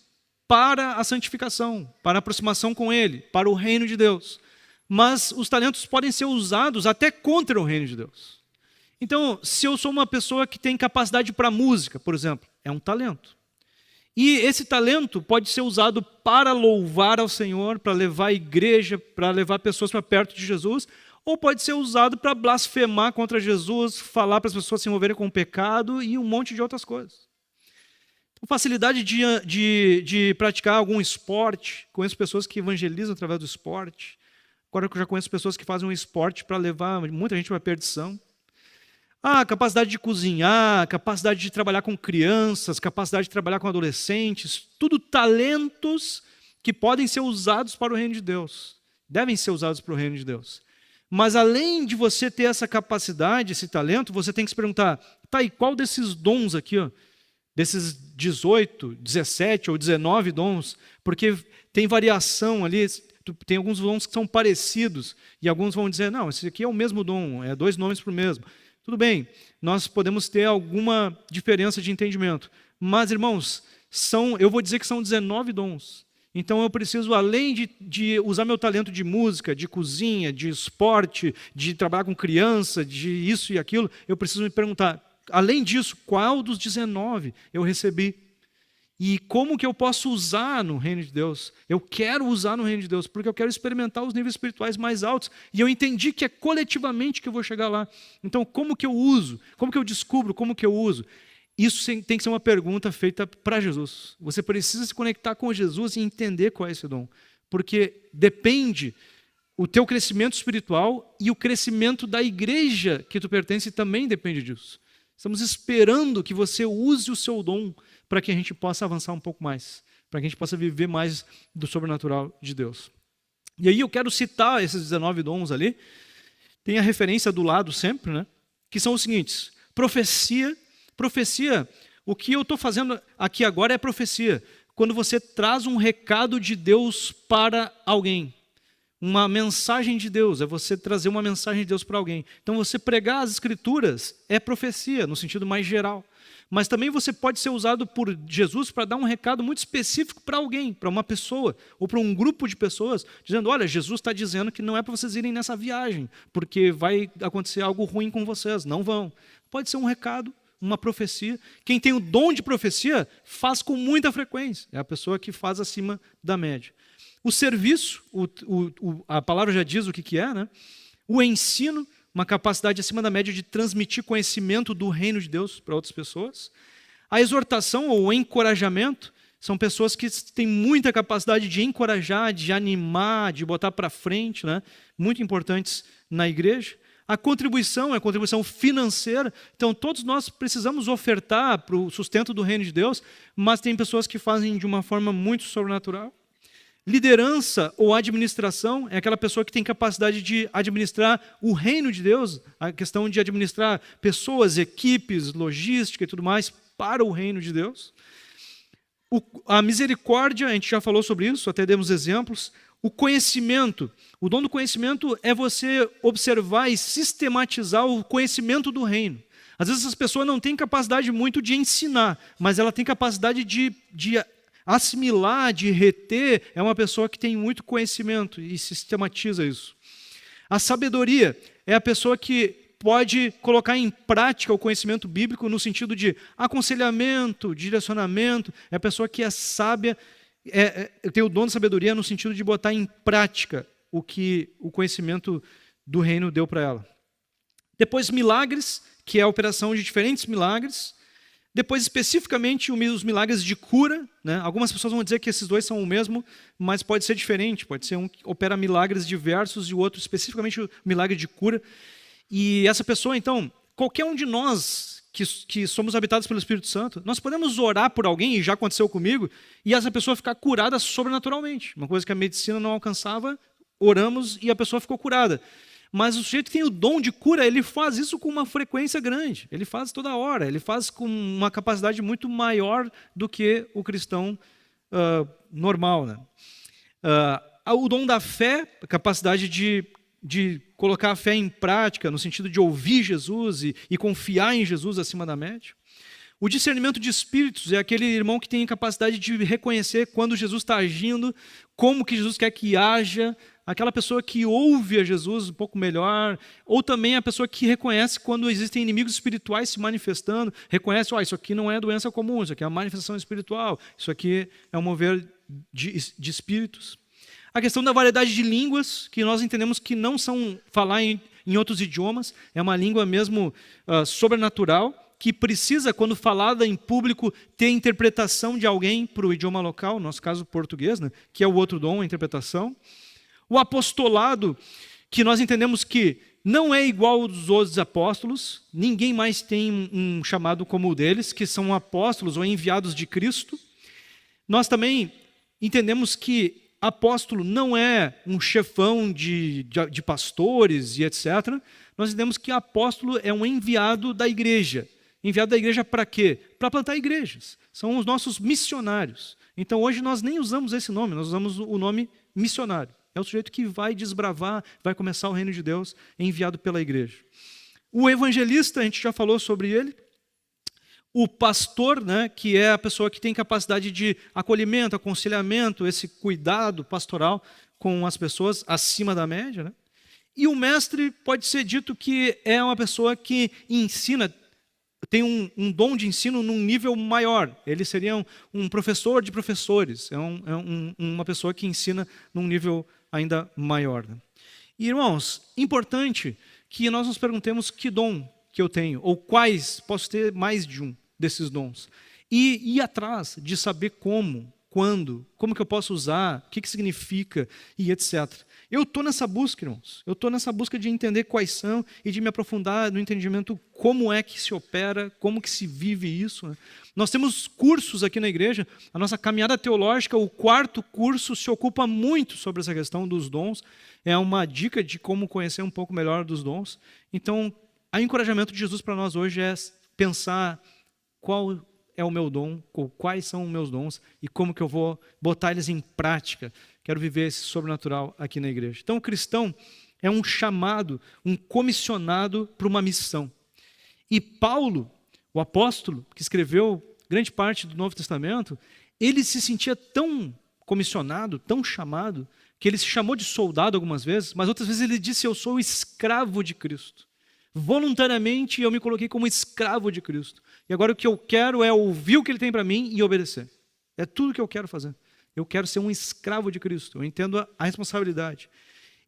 para a santificação, para a aproximação com Ele, para o reino de Deus. Mas os talentos podem ser usados até contra o reino de Deus. Então, se eu sou uma pessoa que tem capacidade para música, por exemplo, é um talento. E esse talento pode ser usado para louvar ao Senhor, para levar a igreja, para levar pessoas para perto de Jesus, ou pode ser usado para blasfemar contra Jesus, falar para as pessoas se envolverem com o pecado e um monte de outras coisas. Então, facilidade de praticar algum esporte. Conheço pessoas que evangelizam através do esporte. Agora eu já conheço pessoas que fazem um esporte para levar muita gente para a perdição. Capacidade de cozinhar, capacidade de trabalhar com crianças, capacidade de trabalhar com adolescentes, tudo talentos que podem ser usados para o reino de Deus. Devem ser usados para o reino de Deus. Mas além de você ter essa capacidade, esse talento, você tem que se perguntar, e qual desses dons aqui, desses 18, 17 ou 19 dons, porque tem variação ali, tem alguns dons que são parecidos, e alguns vão dizer, não, esse aqui é o mesmo dom, é 2 nomes para o mesmo. Tudo bem, nós podemos ter alguma diferença de entendimento, mas, irmãos, eu vou dizer que são 19 dons. Então eu preciso, além de usar meu talento de música, de cozinha, de esporte, de trabalhar com criança, de isso e aquilo, eu preciso me perguntar, além disso, qual dos 19 eu recebi? E como que eu posso usar no reino de Deus? Eu quero usar no reino de Deus, porque eu quero experimentar os níveis espirituais mais altos. E eu entendi que é coletivamente que eu vou chegar lá. Então, como que eu uso? Como que eu descubro? Como que eu uso? Isso tem que ser uma pergunta feita para Jesus. Você precisa se conectar com Jesus e entender qual é esse dom. Porque depende o teu crescimento espiritual e o crescimento da igreja que tu pertence também depende disso. Estamos esperando que você use o seu dom para que a gente possa avançar um pouco mais, para que a gente possa viver mais do sobrenatural de Deus. E aí eu quero citar esses 19 dons ali, tem a referência do lado sempre, né? Que são os seguintes: profecia, o que eu estou fazendo aqui agora é profecia, quando você traz um recado de Deus para alguém. Uma mensagem de Deus, é você trazer uma mensagem de Deus para alguém. Então você pregar as escrituras é profecia, no sentido mais geral. Mas também você pode ser usado por Jesus para dar um recado muito específico para alguém, para uma pessoa, ou para um grupo de pessoas, dizendo, olha, Jesus está dizendo que não é para vocês irem nessa viagem, porque vai acontecer algo ruim com vocês, não vão. Pode ser um recado, uma profecia. Quem tem o dom de profecia faz com muita frequência, é a pessoa que faz acima da média. O serviço, a palavra já diz o que é, né? O ensino, uma capacidade acima da média de transmitir conhecimento do reino de Deus para outras pessoas. A exortação ou o encorajamento, são pessoas que têm muita capacidade de encorajar, de animar, de botar para frente, né? Muito importantes na igreja. A contribuição é a contribuição financeira. Então, todos nós precisamos ofertar para o sustento do reino de Deus, mas tem pessoas que fazem de uma forma muito sobrenatural. Liderança ou administração é aquela pessoa que tem capacidade de administrar o reino de Deus, a questão de administrar pessoas, equipes, logística e tudo mais para o reino de Deus. A misericórdia, a gente já falou sobre isso, até demos exemplos. O conhecimento, o dom do conhecimento é você observar e sistematizar o conhecimento do reino. Às vezes essas pessoas não têm capacidade muito de ensinar, mas ela tem capacidade de assimilar, de reter, é uma pessoa que tem muito conhecimento e sistematiza isso. A sabedoria é a pessoa que pode colocar em prática o conhecimento bíblico no sentido de aconselhamento, direcionamento, é a pessoa que é sábia, tem o dom de sabedoria no sentido de botar em prática o que o conhecimento do reino deu para ela. Depois milagres, que é a operação de diferentes milagres. Depois, especificamente, os milagres de cura, né? Algumas pessoas vão dizer que esses dois são o mesmo, mas pode ser diferente. Pode ser um que opera milagres diversos e o outro, especificamente, o milagre de cura. E essa pessoa, então, qualquer um de nós que somos habitados pelo Espírito Santo, nós podemos orar por alguém, e já aconteceu comigo, e essa pessoa ficar curada sobrenaturalmente. Uma coisa que a medicina não alcançava, oramos e a pessoa ficou curada. Mas o sujeito que tem o dom de cura, ele faz isso com uma frequência grande. Ele faz toda hora, ele faz com uma capacidade muito maior do que o cristão normal, né? O dom da fé, a capacidade de colocar a fé em prática, no sentido de ouvir Jesus e confiar em Jesus acima da média. O discernimento de espíritos é aquele irmão que tem capacidade de reconhecer quando Jesus está agindo, como que Jesus quer que haja, aquela pessoa que ouve a Jesus um pouco melhor, ou também a pessoa que reconhece quando existem inimigos espirituais se manifestando, reconhece, isso aqui não é doença comum, isso aqui é uma manifestação espiritual, isso aqui é um mover de espíritos. A questão da variedade de línguas, que nós entendemos que não são falar em outros idiomas, é uma língua mesmo sobrenatural, que precisa, quando falada em público, ter interpretação de alguém para o idioma local, no nosso caso português, né, que é o outro dom, a interpretação. O apostolado, que nós entendemos que não é igual aos outros apóstolos, ninguém mais tem um chamado como o deles, que são apóstolos ou enviados de Cristo. Nós também entendemos que apóstolo não é um chefão de pastores e etc. Nós entendemos que apóstolo é um enviado da igreja. Enviado da igreja para quê? Para plantar igrejas. São os nossos missionários. Então hoje nós nem usamos esse nome, nós usamos o nome missionário. É o sujeito que vai desbravar, vai começar o reino de Deus, enviado pela igreja. O evangelista, a gente já falou sobre ele. O pastor, né, que é a pessoa que tem capacidade de acolhimento, aconselhamento, esse cuidado pastoral com as pessoas acima da média, né? E o mestre pode ser dito que é uma pessoa que ensina, tem um dom de ensino num nível maior. Ele seria um professor de professores, uma pessoa que ensina num nível ainda maior. Né? E, irmãos, importante que nós nos perguntemos que dom que eu tenho, ou quais, posso ter mais de um desses dons. E ir atrás de saber como quando, como que eu posso usar, o que significa e etc. Eu estou nessa busca, irmãos. Eu estou nessa busca de entender quais são e de me aprofundar no entendimento como é que se opera, como que se vive isso. Né? Nós temos cursos aqui na igreja. A nossa caminhada teológica, o 4º curso, se ocupa muito sobre essa questão dos dons. É uma dica de como conhecer um pouco melhor dos dons. Então, o encorajamento de Jesus para nós hoje é pensar qual é o meu dom, quais são os meus dons e como que eu vou botar eles em prática. Quero viver esse sobrenatural aqui na igreja. Então, o cristão é um chamado, um comissionado para uma missão. E Paulo, o apóstolo, que escreveu grande parte do Novo Testamento, ele se sentia tão comissionado, tão chamado, que ele se chamou de soldado algumas vezes, mas outras vezes ele disse: eu sou escravo de Cristo. Voluntariamente eu me coloquei como escravo de Cristo. E agora o que eu quero é ouvir o que ele tem para mim e obedecer. É tudo o que eu quero fazer. Eu quero ser um escravo de Cristo. Eu entendo a responsabilidade.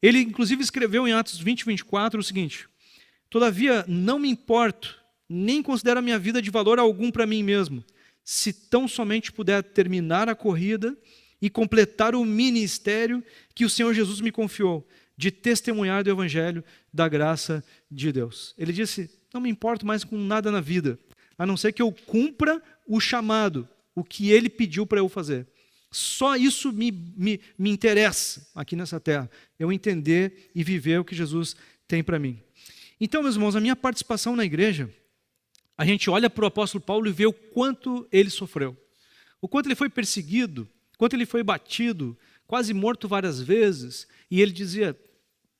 Ele, inclusive, escreveu em Atos 20, 24 o seguinte: todavia, não me importo, nem considero a minha vida de valor algum para mim mesmo, se tão somente puder terminar a corrida e completar o ministério que o Senhor Jesus me confiou, de testemunhar do Evangelho da graça de Deus. Ele disse: não me importo mais com nada na vida, a não ser que eu cumpra o chamado, o que Ele pediu para eu fazer. Só isso me interessa aqui nessa terra, eu entender e viver o que Jesus tem para mim. Então, meus irmãos, a minha participação na igreja, a gente olha para o apóstolo Paulo e vê o quanto ele sofreu, o quanto ele foi perseguido, o quanto ele foi batido, quase morto várias vezes, e ele dizia: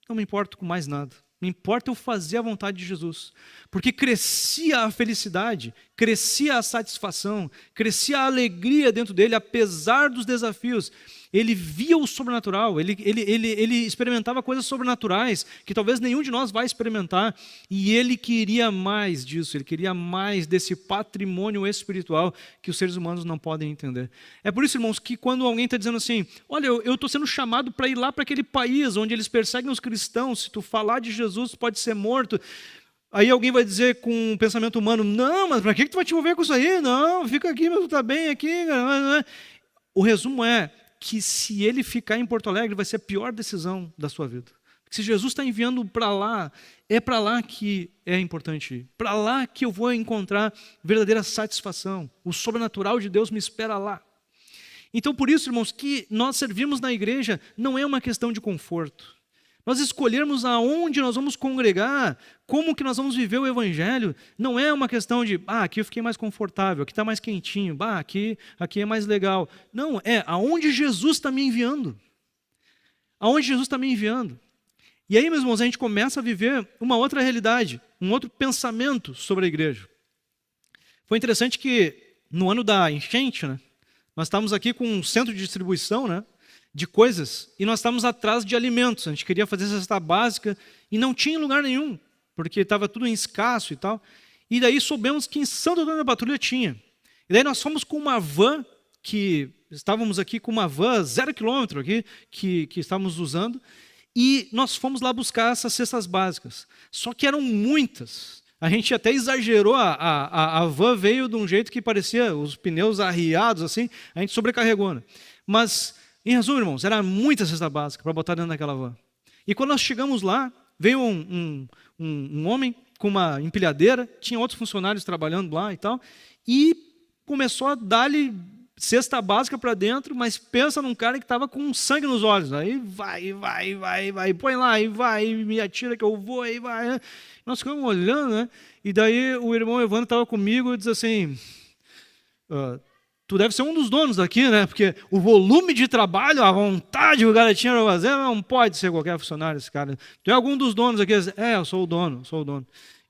não me importo com mais nada, me importa eu fazer a vontade de Jesus, porque crescia a felicidade, crescia a satisfação, crescia a alegria dentro dele, apesar dos desafios. Ele via o sobrenatural, ele experimentava coisas sobrenaturais que talvez nenhum de nós vai experimentar, e ele queria mais disso, ele queria mais desse patrimônio espiritual que os seres humanos não podem entender. É por isso, irmãos, que quando alguém está dizendo assim: olha, eu estou sendo chamado para ir lá para aquele país onde eles perseguem os cristãos, se tu falar de Jesus tu pode ser morto. Aí alguém vai dizer com um pensamento humano: não, mas para que tu vai te envolver com isso aí? Não, fica aqui, mas tu está bem aqui. O resumo é que se ele ficar em Porto Alegre, vai ser a pior decisão da sua vida. Porque se Jesus está enviando para lá, é para lá que é importante ir. Para lá que eu vou encontrar verdadeira satisfação. O sobrenatural de Deus me espera lá. Então, por isso, irmãos, que nós servirmos na igreja não é uma questão de conforto. Nós escolhermos aonde nós vamos congregar, como que nós vamos viver o Evangelho, não é uma questão de: aqui eu fiquei mais confortável, aqui está mais quentinho, aqui é mais legal. Não, é aonde Jesus está me enviando. Aonde Jesus está me enviando. E aí, meus irmãos, a gente começa a viver uma outra realidade, um outro pensamento sobre a igreja. Foi interessante que no ano da enchente, né, nós estávamos aqui com um centro de distribuição, né, de coisas, e nós estávamos atrás de alimentos. A gente queria fazer cesta básica e não tinha lugar nenhum, porque estava tudo em escasso e tal. E daí soubemos que em Santo Antônio da Patrulha tinha. E daí nós fomos com uma van, estávamos aqui com uma van 0 km aqui, que estávamos usando, e nós fomos lá buscar essas cestas básicas. Só que eram muitas. A gente até exagerou, a van veio de um jeito que parecia os pneus arriados, assim, a gente sobrecarregou, né? Mas, em resumo, irmãos, era muita cesta básica para botar dentro daquela van. E quando nós chegamos lá, veio um homem com uma empilhadeira, tinha outros funcionários trabalhando lá e tal, e começou a dar-lhe cesta básica para dentro, mas pensa num cara que estava com sangue nos olhos. Aí vai, põe lá, e vai, me atira que eu vou, aí vai. Né? Nós ficamos olhando, né? E daí o irmão Evandro estava comigo e disse assim: tu deve ser um dos donos daqui, né? Porque o volume de trabalho, a vontade que o cara tinha para fazer, não pode ser qualquer funcionário esse cara. Tu é algum dos donos aqui? Eu sou o dono.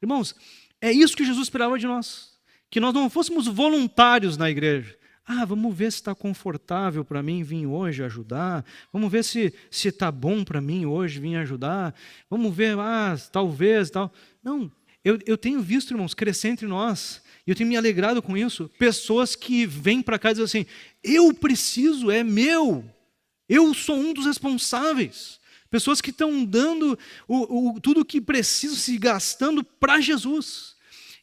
Irmãos, é isso que Jesus esperava de nós. Que nós não fôssemos voluntários na igreja. Vamos ver se está confortável para mim vir hoje ajudar. Vamos ver se está bom para mim hoje vir ajudar. Vamos ver, talvez, tal. Não, eu tenho visto, irmãos, crescer entre nós. E eu tenho me alegrado com isso. Pessoas que vêm para cá e dizem assim: eu preciso, é meu. Eu sou um dos responsáveis. Pessoas que estão dando tudo o que precisam, se gastando para Jesus.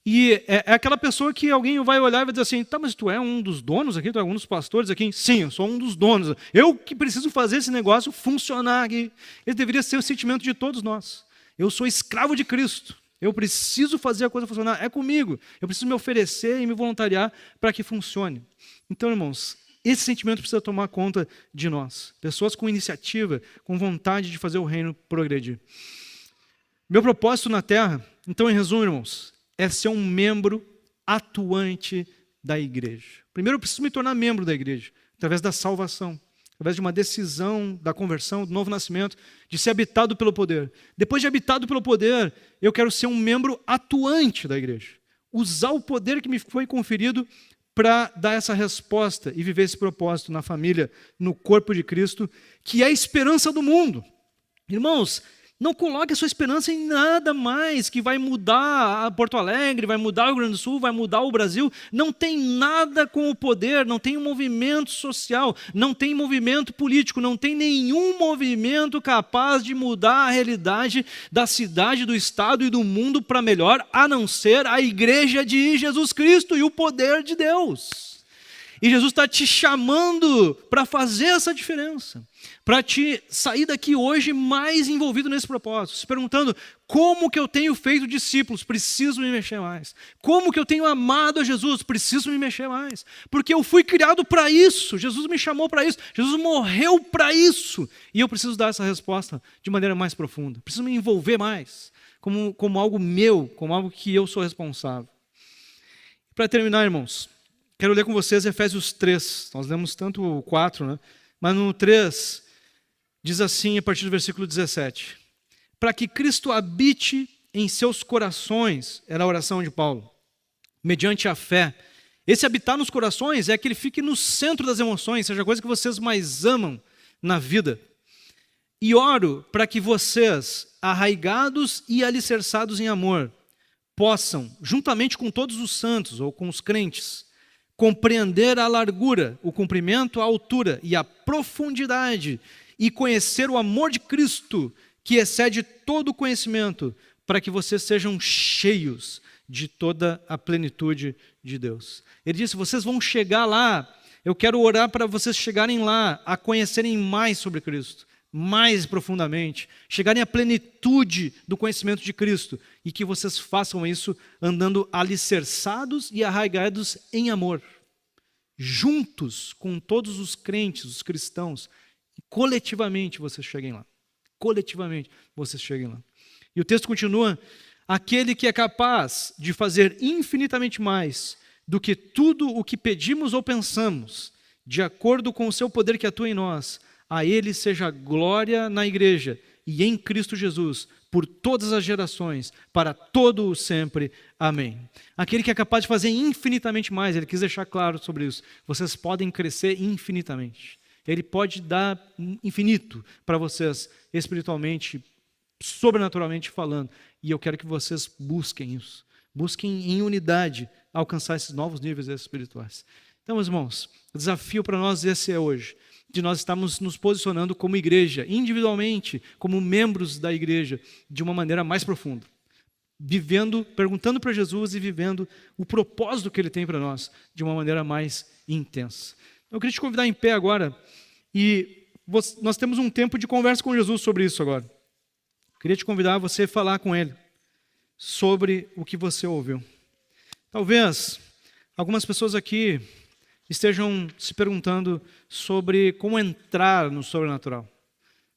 E é aquela pessoa que alguém vai olhar e vai dizer assim, tá, mas tu é um dos donos aqui? Tu é um dos pastores aqui? Sim, eu sou um dos donos. Eu que preciso fazer esse negócio funcionar aqui. Esse deveria ser o sentimento de todos nós. Eu sou escravo de Cristo. Eu preciso fazer a coisa funcionar. É comigo. Eu preciso me oferecer e me voluntariar para que funcione. Então, irmãos, esse sentimento precisa tomar conta de nós. Pessoas com iniciativa, com vontade de fazer o reino progredir. Meu propósito na Terra, então, em resumo, irmãos, é ser um membro atuante da igreja. Primeiro, eu preciso me tornar membro da igreja, através da salvação, através de uma decisão da conversão, do novo nascimento, de ser habitado pelo poder. Depois de habitado pelo poder, eu quero ser um membro atuante da igreja. Usar o poder que me foi conferido para dar essa resposta e viver esse propósito na família, no corpo de Cristo, que é a esperança do mundo. Irmãos, não coloque a sua esperança em nada mais que vai mudar a Porto Alegre, vai mudar o Rio Grande do Sul, vai mudar o Brasil. Não tem nada com o poder, não tem um movimento social, não tem movimento político, não tem nenhum movimento capaz de mudar a realidade da cidade, do estado e do mundo para melhor, a não ser a igreja de Jesus Cristo e o poder de Deus. E Jesus está te chamando para fazer essa diferença, para te sair daqui hoje mais envolvido nesse propósito, se perguntando, como que eu tenho feito discípulos? Preciso me mexer mais. Como que eu tenho amado a Jesus? Preciso me mexer mais. Porque eu fui criado para isso, Jesus me chamou para isso, Jesus morreu para isso, e eu preciso dar essa resposta de maneira mais profunda, preciso me envolver mais, como algo meu, como algo que eu sou responsável. Para terminar, irmãos, quero ler com vocês Efésios 3. Nós lemos tanto o 4, né? Mas no 3, diz assim, a partir do versículo 17. Para que Cristo habite em seus corações, era a oração de Paulo, mediante a fé. Esse habitar nos corações é que ele fique no centro das emoções, seja a coisa que vocês mais amam na vida. E oro para que vocês, arraigados e alicerçados em amor, possam, juntamente com todos os santos ou com os crentes, compreender a largura, o comprimento, a altura e a profundidade e conhecer o amor de Cristo, que excede todo o conhecimento, para que vocês sejam cheios de toda a plenitude de Deus. Ele disse, vocês vão chegar lá, eu quero orar para vocês chegarem lá, a conhecerem mais sobre Cristo, mais profundamente, chegarem à plenitude do conhecimento de Cristo, e que vocês façam isso andando alicerçados e arraigados em amor, juntos com todos os crentes, os cristãos, e coletivamente vocês cheguem lá. Coletivamente vocês cheguem lá. E o texto continua, aquele que é capaz de fazer infinitamente mais do que tudo o que pedimos ou pensamos, de acordo com o seu poder que atua em nós, a ele seja glória na igreja e em Cristo Jesus, por todas as gerações, para todo o sempre. Amém. Aquele que é capaz de fazer infinitamente mais, ele quis deixar claro sobre isso. Vocês podem crescer infinitamente. Ele pode dar infinito para vocês, espiritualmente, sobrenaturalmente falando. E eu quero que vocês busquem isso. Busquem em unidade alcançar esses novos níveis espirituais. Então, meus irmãos, o desafio para nós esse é hoje, de nós estarmos nos posicionando como igreja, individualmente, como membros da igreja, de uma maneira mais profunda. Vivendo, perguntando para Jesus e vivendo o propósito que Ele tem para nós, de uma maneira mais intensa. Eu queria te convidar em pé agora, e nós temos um tempo de conversa com Jesus sobre isso agora. Eu queria te convidar a você falar com Ele sobre o que você ouviu. Talvez algumas pessoas aqui estejam se perguntando sobre como entrar no sobrenatural,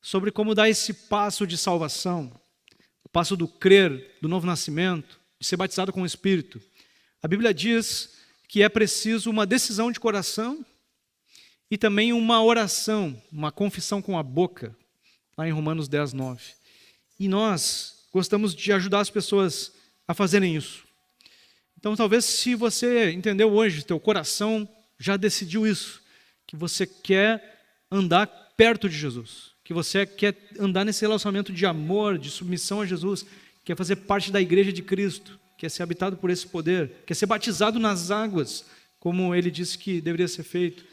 sobre como dar esse passo de salvação, o passo do crer, do novo nascimento, de ser batizado com o Espírito. A Bíblia diz que é preciso uma decisão de coração e também uma oração, uma confissão com a boca, lá em Romanos 10, 9. E nós gostamos de ajudar as pessoas a fazerem isso. Então, talvez se você entendeu hoje, teu coração já decidiu isso, que você quer andar perto de Jesus, que você quer andar nesse relacionamento de amor, de submissão a Jesus, quer fazer parte da igreja de Cristo, quer ser habitado por esse poder, quer ser batizado nas águas, como Ele disse que deveria ser feito.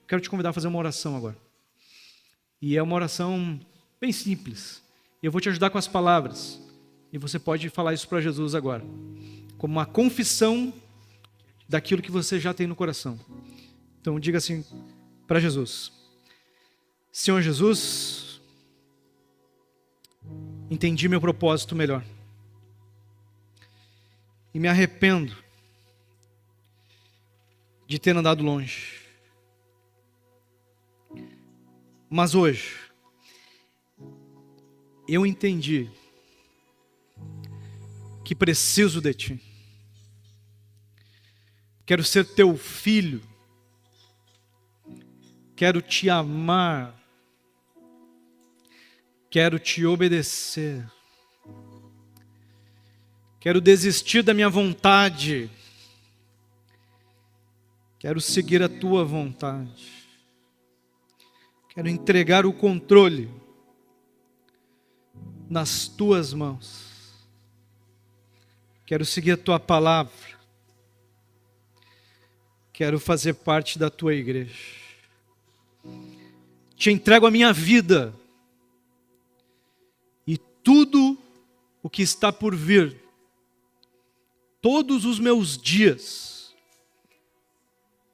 Quero te convidar a fazer uma oração agora. E é uma oração bem simples. Eu vou te ajudar com as palavras. E você pode falar isso para Jesus agora, como uma confissão daquilo que você já tem no coração. Então diga assim para Jesus: Senhor Jesus, entendi meu propósito melhor. E me arrependo de ter andado longe. Mas hoje, eu entendi que preciso de Ti. Quero ser Teu filho. Quero Te amar. Quero Te obedecer. Quero desistir da minha vontade. Quero seguir a Tua vontade. Quero entregar o controle nas Tuas mãos. Quero seguir a Tua palavra. Quero fazer parte da Tua igreja. Te entrego a minha vida e tudo o que está por vir. Todos os meus dias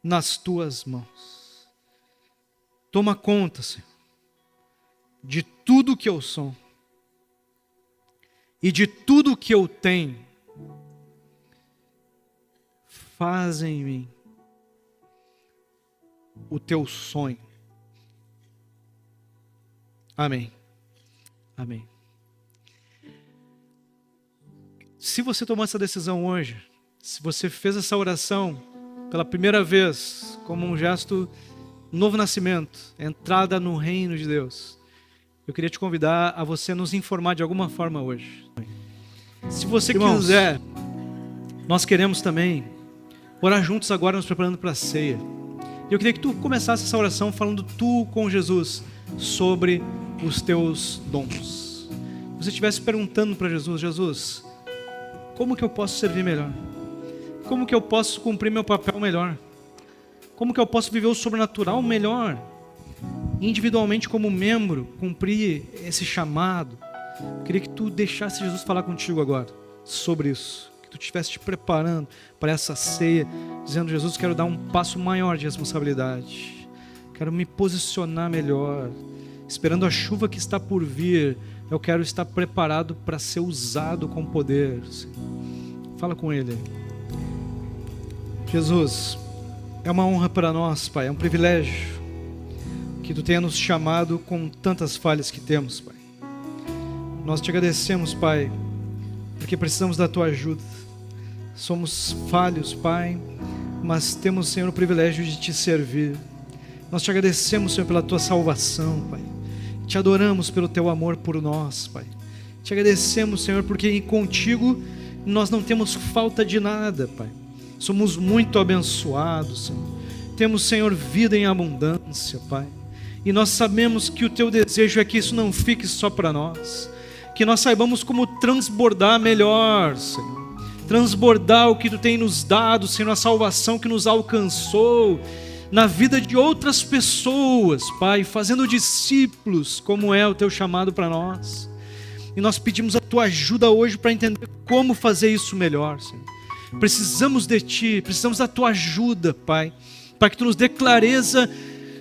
nas Tuas mãos. Toma conta, Senhor, de tudo que eu sou e de tudo que eu tenho. Faz em mim o Teu sonho. Amém. Amém. Se você tomou essa decisão hoje, se você fez essa oração pela primeira vez, como um gesto novo nascimento, entrada no reino de Deus, eu queria te convidar a você nos informar de alguma forma hoje. Se você quiser, nós queremos também orar juntos agora, nos preparando para a ceia. E eu queria que tu começasse essa oração falando tu com Jesus sobre os teus dons. Se você estivesse perguntando para Jesus: Jesus, como que eu posso servir melhor? Como que eu posso cumprir meu papel melhor? Como que eu posso viver o sobrenatural melhor? Individualmente como membro, cumprir esse chamado. Eu queria que tu deixasse Jesus falar contigo agora sobre isso. Que tu estivesse te preparando para essa ceia, dizendo: Jesus, quero dar um passo maior de responsabilidade. Quero me posicionar melhor. Esperando a chuva que está por vir, eu quero estar preparado para ser usado com poder. Fala com Ele. Jesus, é uma honra para nós, Pai, é um privilégio que Tu tenha nos chamado com tantas falhas que temos, Pai. Nós Te agradecemos, Pai, porque precisamos da Tua ajuda. Somos falhos, Pai, mas temos, Senhor, o privilégio de Te servir. Nós Te agradecemos, Senhor, pela Tua salvação, Pai. Te adoramos pelo Teu amor por nós, Pai. Te agradecemos, Senhor, porque contigo nós não temos falta de nada, Pai. Somos muito abençoados, Senhor. Temos, Senhor, vida em abundância, Pai. E nós sabemos que o Teu desejo é que isso não fique só para nós. Que nós saibamos como transbordar melhor, Senhor. Transbordar o que Tu tem nos dado, Senhor, a salvação que nos alcançou na vida de outras pessoas, Pai, fazendo discípulos, como é o Teu chamado para nós. E nós pedimos a Tua ajuda hoje para entender como fazer isso melhor, Senhor. Precisamos de Ti, precisamos da Tua ajuda, Pai, para que Tu nos dê clareza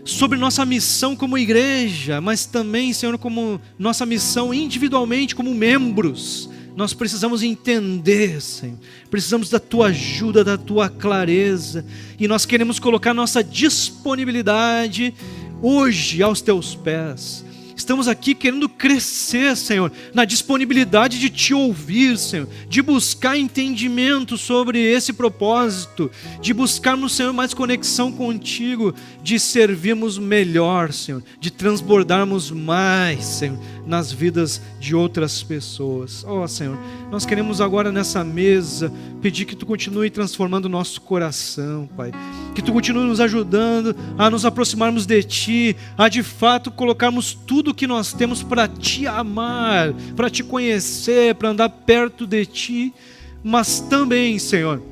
sobre nossa missão como igreja, mas também, Senhor, como nossa missão individualmente, como membros. Nós precisamos entender, Senhor, precisamos da Tua ajuda, da Tua clareza, e nós queremos colocar nossa disponibilidade hoje aos Teus pés. Estamos aqui querendo crescer, Senhor, na disponibilidade de Te ouvir, Senhor, de buscar entendimento sobre esse propósito, de buscarmos, Senhor, mais conexão contigo, de servirmos melhor, Senhor, de transbordarmos mais, Senhor, nas vidas de outras pessoas. Ó, Senhor, nós queremos agora nessa mesa pedir que Tu continue transformando o nosso coração, Pai, que Tu continue nos ajudando a nos aproximarmos de Ti, a de fato colocarmos tudo que nós temos para Te amar, para Te conhecer, para andar perto de Ti, mas também, Senhor,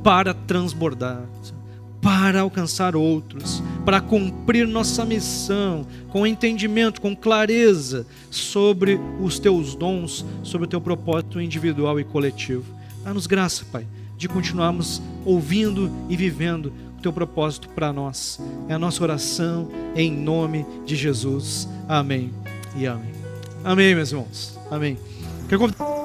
para transbordar, para alcançar outros, para cumprir nossa missão, com entendimento, com clareza sobre os teus dons, sobre o teu propósito individual e coletivo. Dá-nos graça, Pai, de continuarmos ouvindo e vivendo o teu propósito para nós. É a nossa oração em nome de Jesus. Amém e amém. Amém, meus irmãos. Amém. Quero convidar